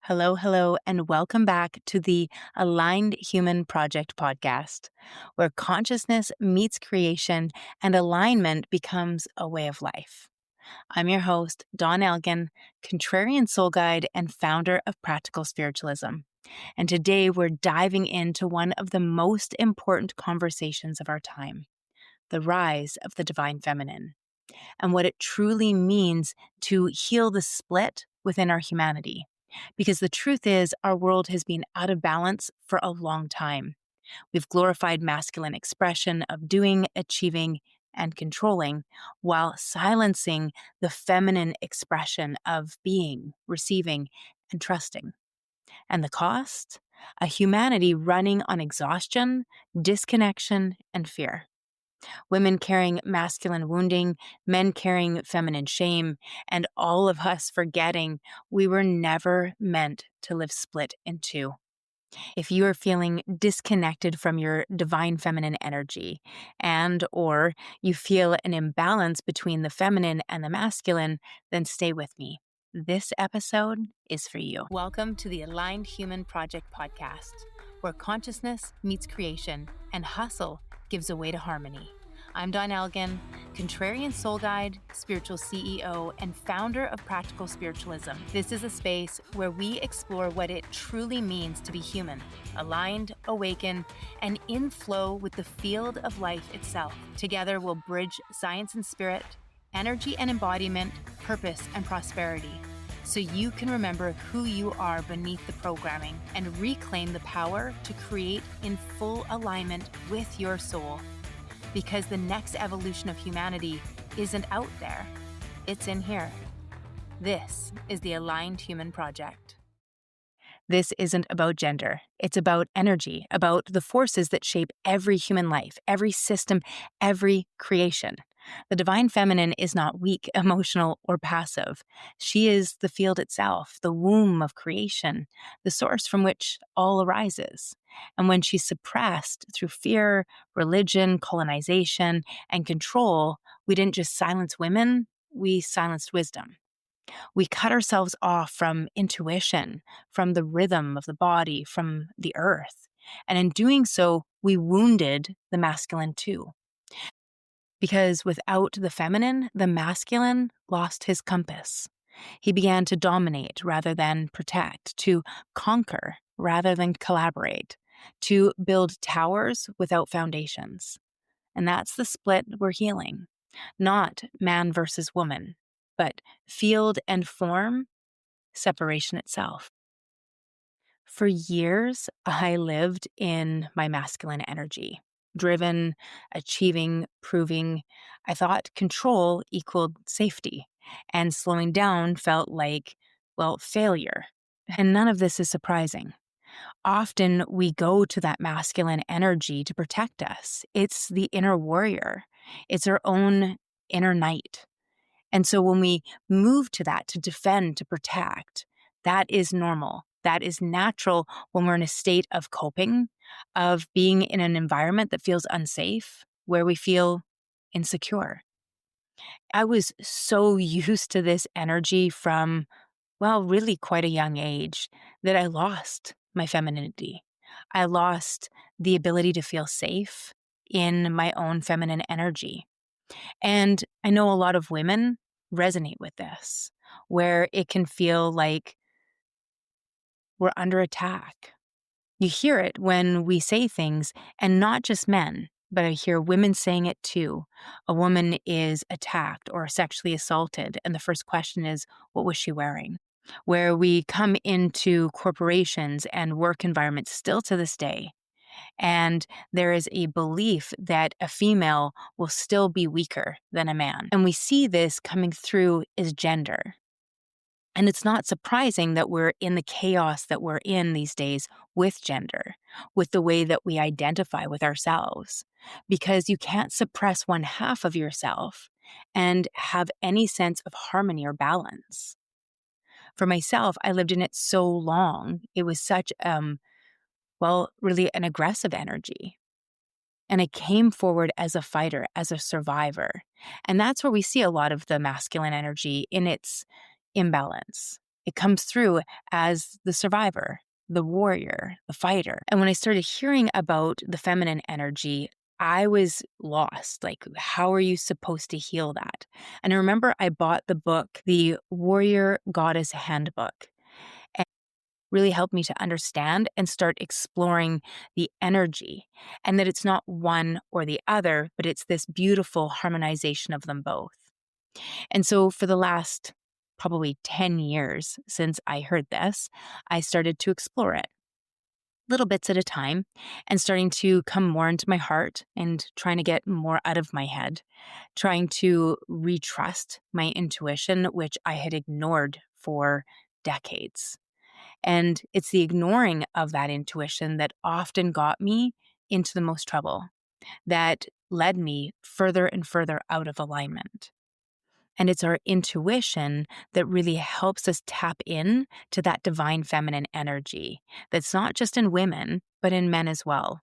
Hello, and welcome back to the Aligned Human Project podcast, where consciousness meets creation and alignment becomes a way of life. I'm your host, Dawn Elgin, contrarian soul guide and founder of Practical Spiritualism. And today we're diving into one of the most important conversations of our time, the rise of the divine feminine, and what it truly means to heal the split within our humanity. Because the truth is, our world has been out of balance for a long time. We've glorified masculine expression of doing, achieving, and controlling, while silencing the feminine expression of being, receiving, and trusting. And the cost? A humanity running on exhaustion, disconnection, and fear. Women carrying masculine wounding, men carrying feminine shame, and all of us forgetting we were never meant to live split in two. If you are feeling disconnected from your divine feminine energy or you feel an imbalance between the feminine and the masculine, then stay with me. This episode is for you. Welcome to the Aligned Human Project podcast, where consciousness meets creation and hustle gives way to harmony. I'm Dawn Elgin, contrarian soul guide, spiritual CEO, and founder of Practical Spiritualism. This is a space where we explore what it truly means to be human, aligned, awakened, and in flow with the field of life itself. Together, we'll bridge science and spirit, energy and embodiment, purpose and prosperity, so you can remember who you are beneath the programming and reclaim the power to create in full alignment with your soul. Because the next evolution of humanity isn't out there, it's in here. This is the Aligned Human Project. This isn't about gender. It's about energy, about the forces that shape every human life, every system, every creation. The divine feminine is not weak, emotional, or passive. She is the field itself, the womb of creation, the source from which all arises. And when she's suppressed through fear, religion, colonization, and control, we didn't just silence women, we silenced wisdom. We cut ourselves off from intuition, from the rhythm of the body, from the earth. And in doing so, we wounded the masculine too. Because without the feminine, the masculine lost his compass. He began to dominate rather than protect, to conquer rather than collaborate, to build towers without foundations. And that's the split we're healing. Not man versus woman, but field and form, separation itself. For years, I lived in my masculine energy, driven, achieving, proving. I thought control equaled safety, and slowing down felt like, failure. And none of this is surprising. Often we go to that masculine energy to protect us. It's the inner warrior. It's our own inner knight. And so when we move to that, to defend, to protect, that is normal. That is natural when we're in a state of coping, of being in an environment that feels unsafe, where we feel insecure. I was so used to this energy from, really quite a young age that I lost my femininity. I lost the ability to feel safe in my own feminine energy. And I know a lot of women resonate with this, where it can feel like we're under attack. You hear it when we say things, and not just men, but I hear women saying it too. A woman is attacked or sexually assaulted, and the first question is, what was she wearing? Where we come into corporations and work environments still to this day, and there is a belief that a female will still be weaker than a man. And we see this coming through as gender. And it's not surprising that we're in the chaos that we're in these days with gender, with the way that we identify with ourselves, because you can't suppress one half of yourself and have any sense of harmony or balance. For myself, I lived in it so long. It was such, really an aggressive energy. And I came forward as a fighter, as a survivor. And that's where we see a lot of the masculine energy in its imbalance. It comes through as the survivor, the warrior, the fighter. And when I started hearing about the feminine energy, I was lost. Like, how are you supposed to heal that? And I remember I bought the book, The Warrior Goddess Handbook, and really helped me to understand and start exploring the energy, and that it's not one or the other, but it's this beautiful harmonization of them both. And so for the last probably 10 years since I heard this, I started to explore it little bits at a time and starting to come more into my heart and trying to get more out of my head, trying to retrust my intuition, which I had ignored for decades. And it's the ignoring of that intuition that often got me into the most trouble, that led me further and further out of alignment. And it's our intuition that really helps us tap in to that divine feminine energy that's not just in women, but in men as well.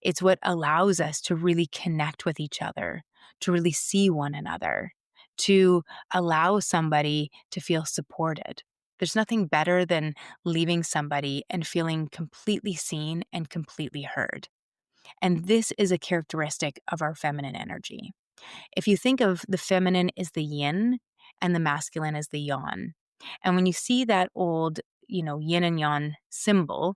It's what allows us to really connect with each other, to really see one another, to allow somebody to feel supported. There's nothing better than leaving somebody and feeling completely seen and completely heard. And this is a characteristic of our feminine energy. If you think of the feminine as the yin and the masculine as the yang, and when you see that old, yin and yang symbol,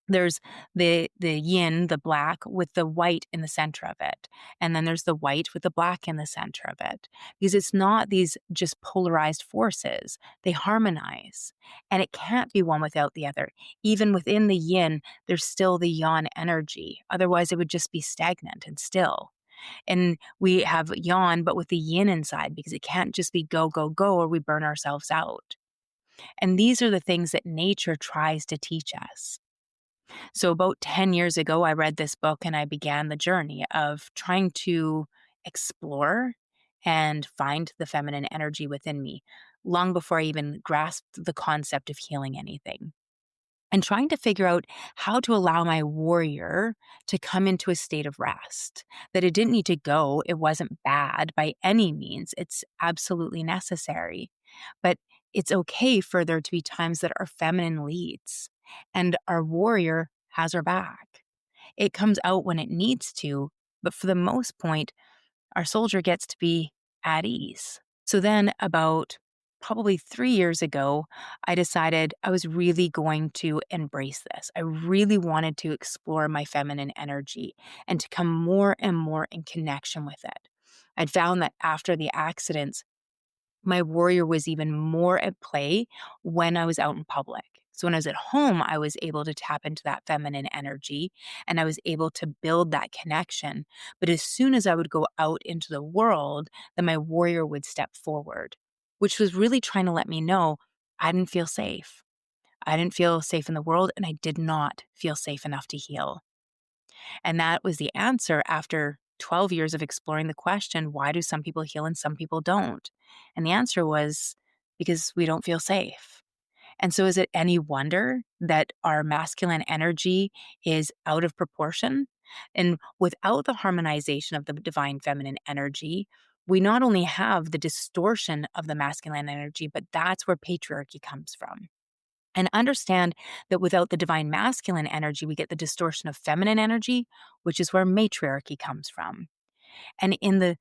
there's the yin, the black, with the white in the center of it. And then there's the white with the black in the center of it. Because it's not these just polarized forces. They harmonize. And it can't be one without the other. Even within the yin, there's still the yang energy. Otherwise, it would just be stagnant and still. And we have yang, but with the yin inside, because it can't just be go, go, go, or we burn ourselves out. And these are the things that nature tries to teach us. So about 10 years ago, I read this book and I began the journey of trying to explore and find the feminine energy within me long before I even grasped the concept of healing anything. And trying to figure out how to allow my warrior to come into a state of rest, that it didn't need to go. It wasn't bad by any means. It's absolutely necessary. But it's okay for there to be times that our feminine leads and our warrior has our back. It comes out when it needs to, but for the most part, our soldier gets to be at ease. So then, about probably 3 years ago, I decided I was really going to embrace this. I really wanted to explore my feminine energy and to come more and more in connection with it. I'd found that after the accidents, my warrior was even more at play when I was out in public. So when I was at home, I was able to tap into that feminine energy and I was able to build that connection. But as soon as I would go out into the world, then my warrior would step forward, which was really trying to let me know I didn't feel safe. I didn't feel safe in the world and I did not feel safe enough to heal. And that was the answer after 12 years of exploring the question, why do some people heal and some people don't? And the answer was because we don't feel safe. And so is it any wonder that our masculine energy is out of proportion? And without the harmonization of the divine feminine energy, we not only have the distortion of the masculine energy, but that's where patriarchy comes from. And understand that without the divine masculine energy, we get the distortion of feminine energy, which is where matriarchy comes from. And in the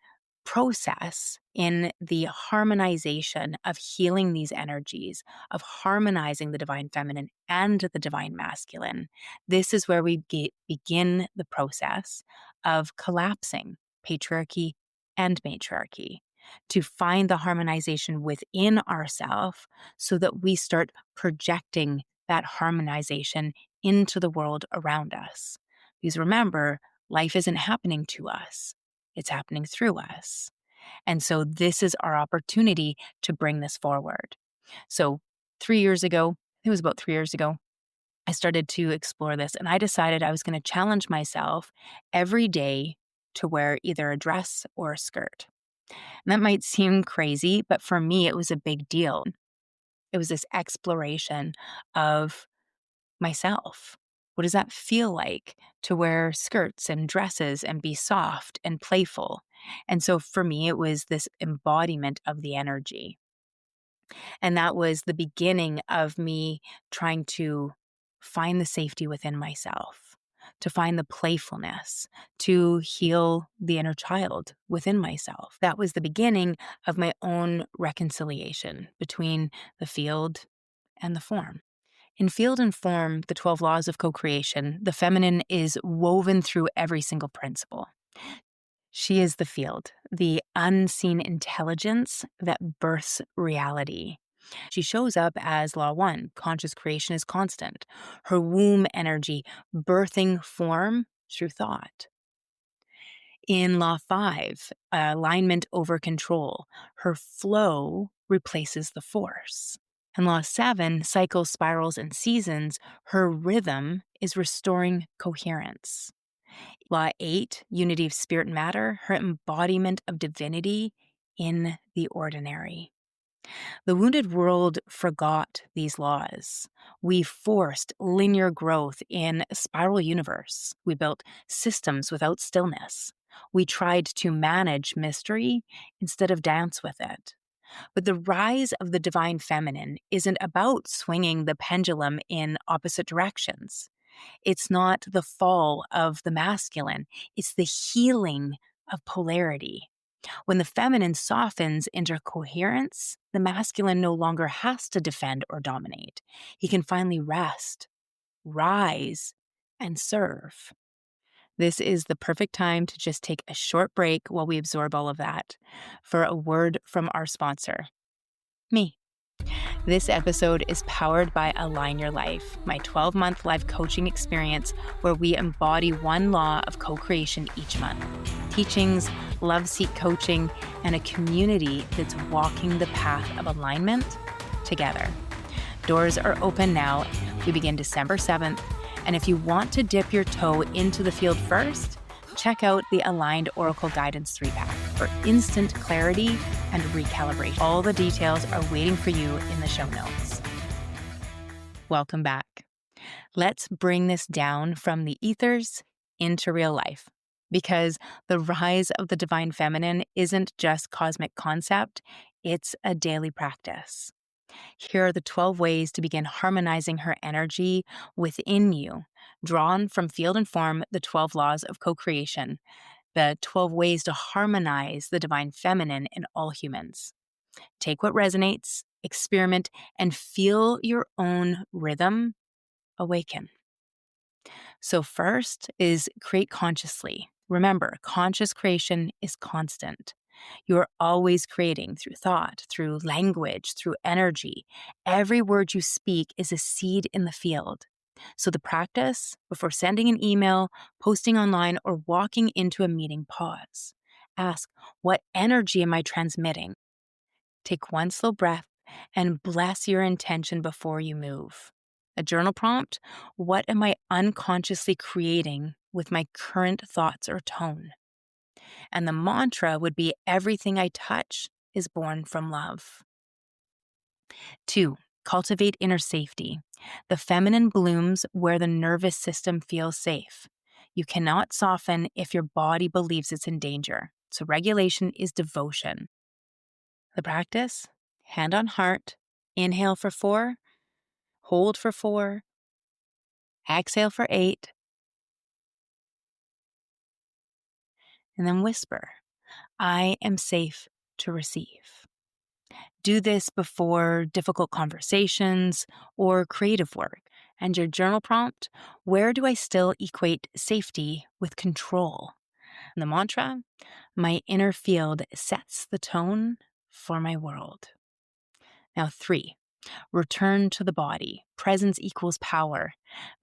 process, in the harmonization of healing these energies, of harmonizing the divine feminine and the divine masculine, this is where we begin the process of collapsing patriarchy and matriarchy to find the harmonization within ourselves so that we start projecting that harmonization into the world around us. Because remember, life isn't happening to us. It's happening through us. And so this is our opportunity to bring this forward. So 3 years ago, I think it was about 3 years ago, I started to explore this and I decided I was going to challenge myself every day to wear either a dress or a skirt. And that might seem crazy, but for me, it was a big deal. It was this exploration of myself. What does that feel like to wear skirts and dresses and be soft and playful? And so for me, it was this embodiment of the energy. And that was the beginning of me trying to find the safety within myself, to find the playfulness, to heal the inner child within myself. That was the beginning of my own reconciliation between the field and the form. In field and form, the 12 laws of co creation, the feminine is woven through every single principle. She is the field, the unseen intelligence that births reality. She shows up as Law 1, conscious creation is constant, her womb energy birthing form through thought. In Law 5, alignment over control, her flow replaces the force. In Law 7, cycles, spirals, and seasons, her rhythm is restoring coherence. Law 8, unity of spirit and matter, her embodiment of divinity in the ordinary. The wounded world forgot these laws. We forced linear growth in a spiral universe. We built systems without stillness. We tried to manage mystery instead of dance with it. But the rise of the divine feminine isn't about swinging the pendulum in opposite directions. It's not the fall of the masculine, it's the healing of polarity. When the feminine softens into coherence, the masculine no longer has to defend or dominate. He can finally rest, rise, and serve. This is the perfect time to just take a short break while we absorb all of that for a word from our sponsor, me. This episode is powered by Align Your Life, my 12-month life coaching experience where we embody one law of co-creation each month. Teachings, love seat coaching, and a community that's walking the path of alignment together. Doors are open now. We begin December 7th. And if you want to dip your toe into the field first, check out the Aligned Oracle Guidance 3-pack for instant clarity and recalibration. All the details are waiting for you in the show notes. Welcome back. Let's bring this down from the ethers into real life, because the rise of the divine feminine isn't just cosmic concept, it's a daily practice. Here are the 12 ways to begin harmonizing her energy within you, drawn from Field and Form, the 12 laws of co-creation, the 12 ways to harmonize the divine feminine in all humans. Take what resonates, experiment, and feel your own rhythm awaken. So first is create consciously. Remember, conscious creation is constant. You're always creating through thought, through language, through energy. Every word you speak is a seed in the field. So the practice, before sending an email, posting online, or walking into a meeting, pause. Ask, what energy am I transmitting? Take one slow breath and bless your intention before you move. A journal prompt, what am I unconsciously creating with my current thoughts or tone? And the mantra would be, everything I touch is born from love. 2, cultivate inner safety. The feminine blooms where the nervous system feels safe. You cannot soften if your body believes it's in danger. So regulation is devotion. The practice, hand on heart, inhale for 4, hold for 4, exhale for 8, and then whisper, I am safe to receive. Do this before difficult conversations or creative work. And your journal prompt, where do I still equate safety with control? And the mantra, my inner field sets the tone for my world. Now 3, return to the body. Presence equals power.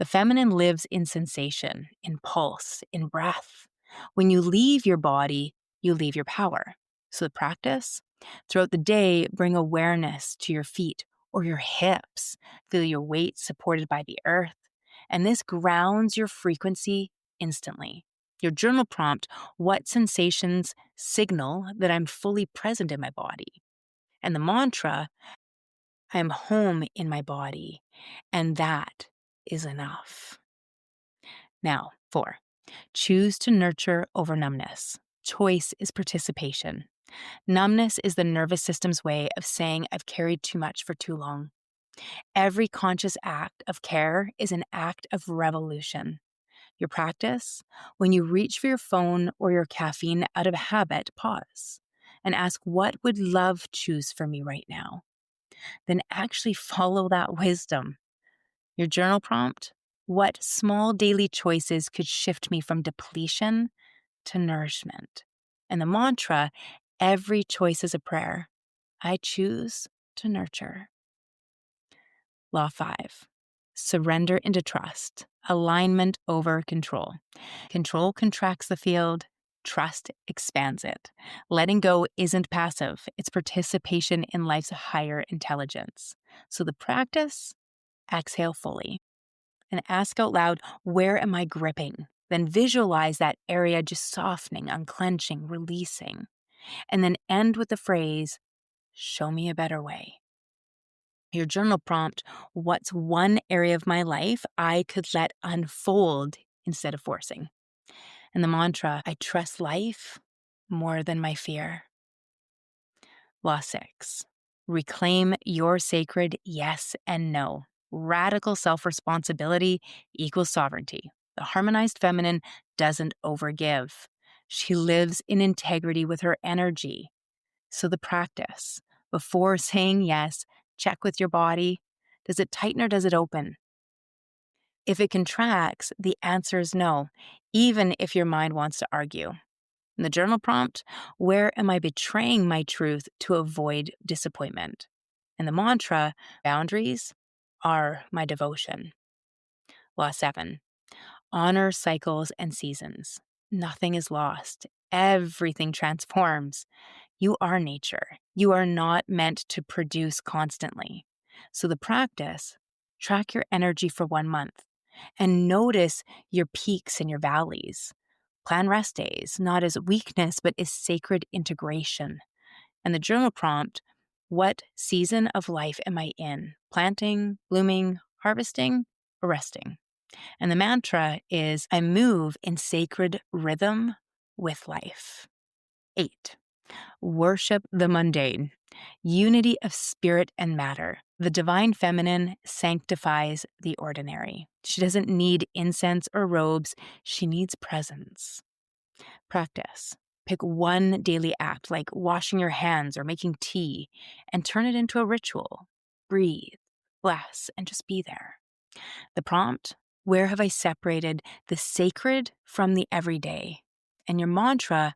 The feminine lives in sensation, in pulse, in breath. When you leave your body, you leave your power. So the practice, throughout the day, bring awareness to your feet or your hips. Feel your weight supported by the earth. And this grounds your frequency instantly. Your journal prompt, what sensations signal that I'm fully present in my body? And the mantra, I am home in my body, and that is enough. Now, 4, choose to nurture over numbness. Choice is participation. Numbness is the nervous system's way of saying I've carried too much for too long. Every conscious act of care is an act of revolution. Your practice, when you reach for your phone or your caffeine out of habit, pause and ask, what would love choose for me right now? Then actually follow that wisdom. Your journal prompt, what small daily choices could shift me from depletion to nourishment? And the mantra, every choice is a prayer. I choose to nurture. Law 5. Surrender into trust. Alignment over control. Control contracts the field. Trust expands it. Letting go isn't passive. It's participation in life's higher intelligence. So the practice, exhale fully and ask out loud, where am I gripping? Then visualize that area just softening, unclenching, releasing. And then end with the phrase, show me a better way. Your journal prompt, what's one area of my life I could let unfold instead of forcing? And the mantra, I trust life more than my fear. Law 6, reclaim your sacred yes and no. Radical self-responsibility equals sovereignty. The harmonized feminine doesn't overgive. She lives in integrity with her energy. So the practice, before saying yes, check with your body. Does it tighten or does it open? If it contracts, the answer is no, even if your mind wants to argue. In the journal prompt, where am I betraying my truth to avoid disappointment? And the mantra, boundaries are my devotion. Law 7, honor cycles and seasons. Nothing is lost. Everything transforms. You are nature. You are not meant to produce constantly. So the practice, track your energy for 1 month and notice your peaks and your valleys. Plan rest days, not as weakness, but as sacred integration. And the journal prompt, what season of life am I in? Planting, blooming, harvesting, or resting? And the mantra is, I move in sacred rhythm with life. 8, worship the mundane. Unity of spirit and matter. The divine feminine sanctifies the ordinary. She doesn't need incense or robes. She needs presence. Practice. Pick one daily act like washing your hands or making tea and turn it into a ritual. Breathe, bless, and just be there. The prompt, where have I separated the sacred from the everyday? And your mantra,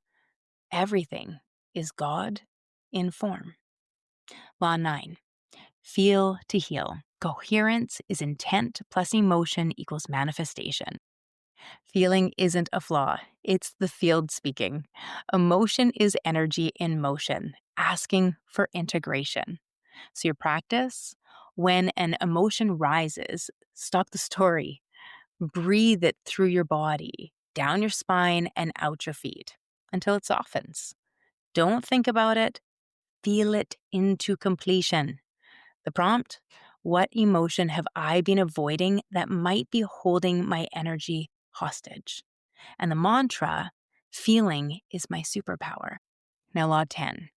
everything is God in form. Law 9, feel to heal. Coherence is intent plus emotion equals manifestation. Feeling isn't a flaw, it's the field speaking. Emotion is energy in motion, asking for integration. So your practice, when an emotion rises, stop the story. Breathe it through your body, down your spine and out your feet until it softens. Don't think about it, feel it into completion. The prompt, what emotion have I been avoiding that might be holding my energy hostage? And the mantra, feeling is my superpower. Now, Law 10,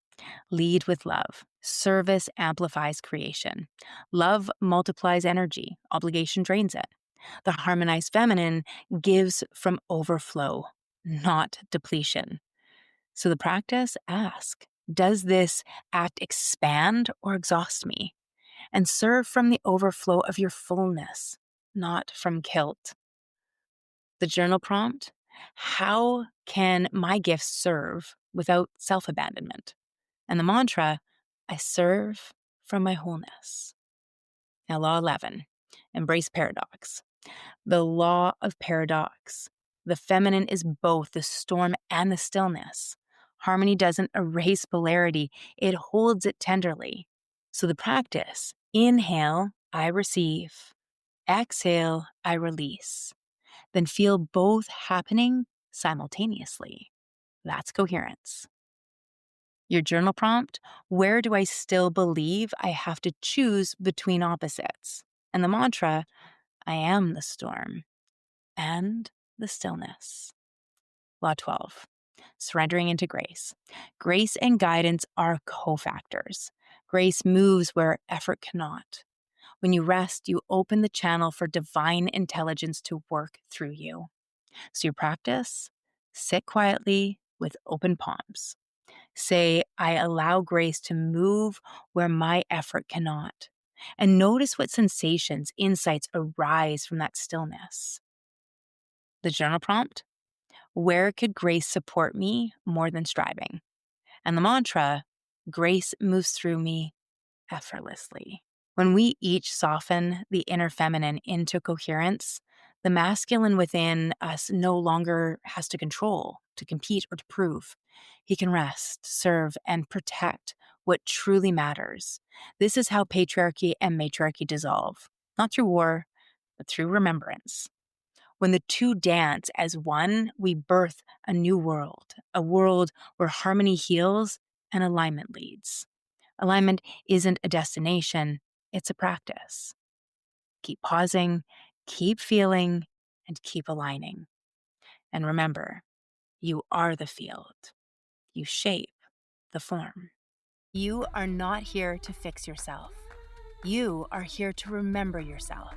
lead with love. Service amplifies creation. Love multiplies energy. Obligation drains it. The harmonized feminine gives from overflow, not depletion. So the practice, ask, does this act expand or exhaust me? And serve from the overflow of your fullness, not from guilt. The journal prompt, how can my gifts serve without self-abandonment? And the mantra, I serve from my wholeness. Now, Law 11, embrace paradox. The law of paradox. The feminine is both the storm and the stillness. Harmony doesn't erase polarity, it holds it tenderly. So the practice, inhale, I receive. Exhale, I release. Then feel both happening simultaneously. That's coherence. Your journal prompt, where do I still believe I have to choose between opposites? And the mantra, I am the storm and the stillness. Law 12, surrendering into grace. Grace and guidance are cofactors. Grace moves where effort cannot. When you rest, you open the channel for divine intelligence to work through you. So you practice, sit quietly with open palms. Say, I allow grace to move where my effort cannot. And notice what sensations, insights arise from that stillness. The journal prompt: where could grace support me more than striving? And the mantra: grace moves through me effortlessly. When we each soften the inner feminine into coherence, the masculine within us no longer has to control, to compete, or to prove. He can rest, serve, and protect what truly matters. This is how patriarchy and matriarchy dissolve, not through war, but through remembrance. When the two dance as one, we birth a new world, a world where harmony heals and alignment leads. Alignment isn't a destination, it's a practice. Keep pausing, keep feeling, and keep aligning. And remember, you are the field. You shape the form. You are not here to fix yourself. You are here to remember yourself.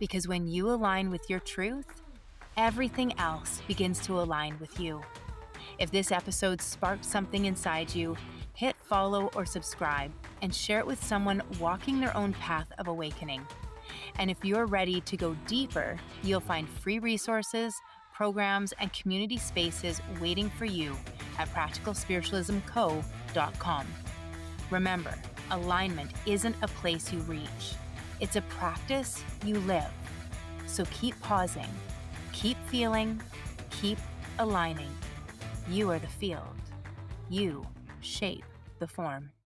Because when you align with your truth, everything else begins to align with you. If this episode sparked something inside you, hit follow or subscribe and share it with someone walking their own path of awakening. And if you're ready to go deeper, you'll find free resources, programs, and community spaces waiting for you at practicalspiritualismco.com. Remember, alignment isn't a place you reach. It's a practice you live. So keep pausing, keep feeling, keep aligning. You are the field. You shape the form.